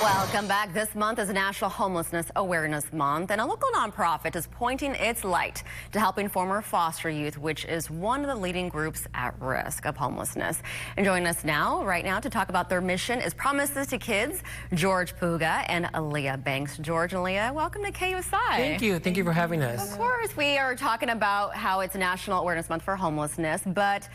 Welcome back. This month is National Homelessness Awareness Month, and a local nonprofit is pointing its light to helping former foster youth, which is one of the leading groups at risk of homelessness. And joining us right now to talk about their mission is Promises to Kids, George Puga and Aliyah Banks. George and Aliyah, welcome to KUSI. Thank you. Thank you for having us. Of course, we are talking about how it's National Awareness Month for homelessness, but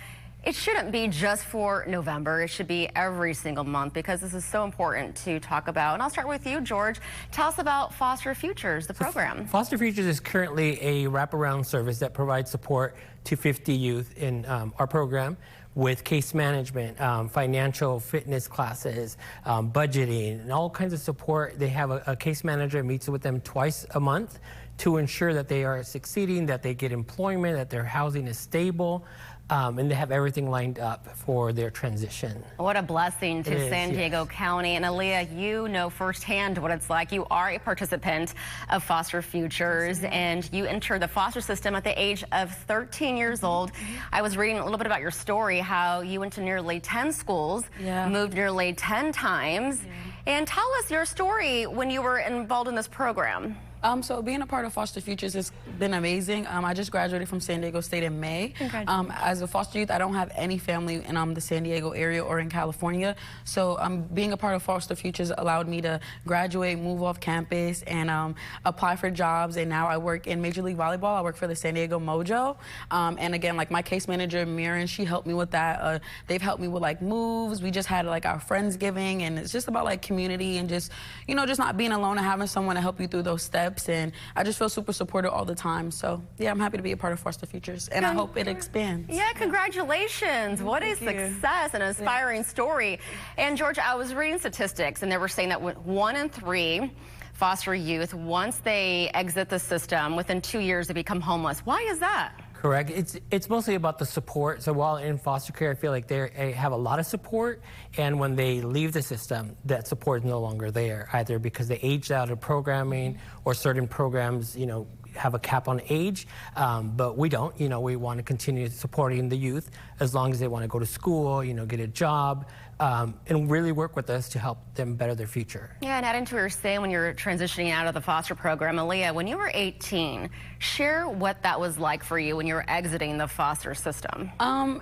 it shouldn't be just for November. It should be every single month because this is so important to talk about. And I'll start with you, George. Tell us about Foster Futures, the program. Foster Futures is currently a wraparound service that provides support to 50 youth in our program with case management, financial fitness classes, budgeting, and all kinds of support. They have a case manager that meets with them twice a month to ensure that they are succeeding, that they get employment, that their housing is stable, and they have everything lined up for their transition. What a blessing to San Diego County. And Aliyah, you know firsthand what it's like. You are a participant of Foster Futures, and you entered the foster system at the age of 13 years old. I was reading a little bit about your story, how you went to nearly 10 schools, moved nearly 10 times. And tell us your story when you were involved in this program. So being a part of Foster Futures has been amazing. I just graduated from San Diego State in May. As a foster youth, I don't have any family in the San Diego area or in California. So being a part of Foster Futures allowed me to graduate, move off campus, and apply for jobs. And now I work in Major League Volleyball. I work for the San Diego Mojo. And again, like my case manager, Mirren, she helped me with that. They've helped me with like moves. We just had like our Friendsgiving, and it's just about like community and just, you know, just not being alone and having someone to help you through those steps. And I just feel super supported all the time. So yeah, I'm happy to be a part of Foster Futures, and I hope it expands. Yeah, congratulations. What a success and an inspiring story. And George, I was reading statistics, and they were saying that 1 in 3 foster youth, once they exit the system, within 2 years they become homeless. Why is that? Correct. It's mostly about the support. So while in foster care, I feel like they have a lot of support, and when they leave the system, that support is no longer there, either because they aged out of programming or certain programs, you know, have a cap on age, but we don't. You know, we want to continue supporting the youth as long as they want to go to school, you know, get a job, and really work with us to help them better their future. Yeah, and adding to what you're saying, when you're transitioning out of the foster program, Aliyah, when you were 18, share what that was like for you when you were exiting the foster system.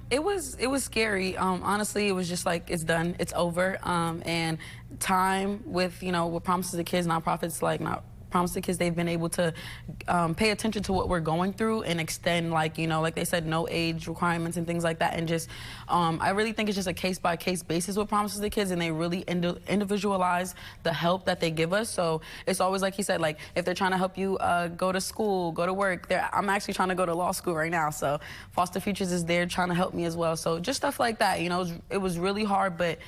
It was scary. Honestly, it was just like, it's done, it's over, and time with, you know, with Promises to Kids, nonprofits like Promises to Kids, they've been able to pay attention to what we're going through and extend, like, you know, like they said, no age requirements and things like that. And just, I really think it's just a case-by-case basis with Promises to Kids, and they really individualize the help that they give us. So it's always, like he said, like, if they're trying to help you go to school, go to work, I'm actually trying to go to law school right now. So Foster Futures is there trying to help me as well. So just stuff like that, you know, it was really hard, but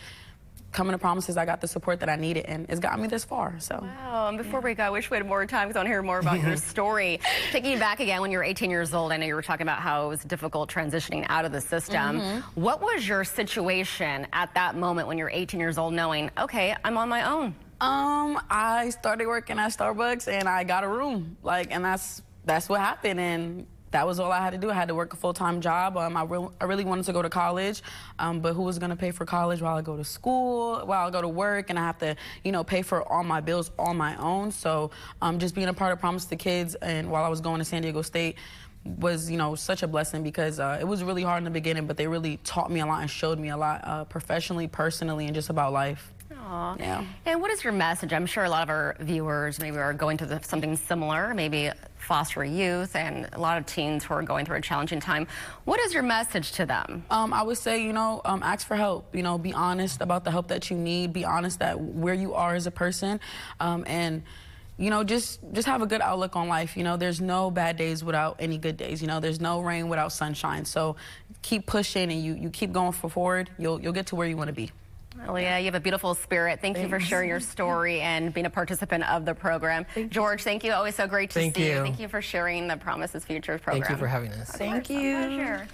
coming to Promises, I got the support that I needed, and it's got me this far. So. Wow, and before we go, I wish we had more time because I want to hear more about your story. Taking you back again, when you were 18 years old, I know you were talking about how it was difficult transitioning out of the system. What was your situation at that moment when you're 18 years old, knowing, okay, I'm on my own? I started working at Starbucks, and I got a room, like, and that's what happened, and that was all I had to do. I had to work a full-time job. I really wanted to go to college, but who was going to pay for college while I go to school, while I go to work, and I have to, you know, pay for all my bills on my own. So just being a part of Promises to Kids, and while I was going to San Diego State, was, you know, such a blessing because it was really hard in the beginning, but they really taught me a lot and showed me a lot professionally, personally, and just about life. Aww. Yeah. And what is your message? I'm sure a lot of our viewers maybe are going through something similar, maybe foster youth and a lot of teens who are going through a challenging time. What is your message to them? I would say, you know, ask for help. You know, be honest about the help that you need. Be honest that where you are as a person, and you know, just have a good outlook on life. You know, there's no bad days without any good days. You know, there's no rain without sunshine. So keep pushing, and you keep going forward. You'll get to where you want to be. Aliyah, you have a beautiful spirit. Thank you for sharing your story and being a participant of the program. George, thank you. Always so great to see you. Thank you for sharing the Promises Futures program. Thank you for having us. Thank you. Pleasure.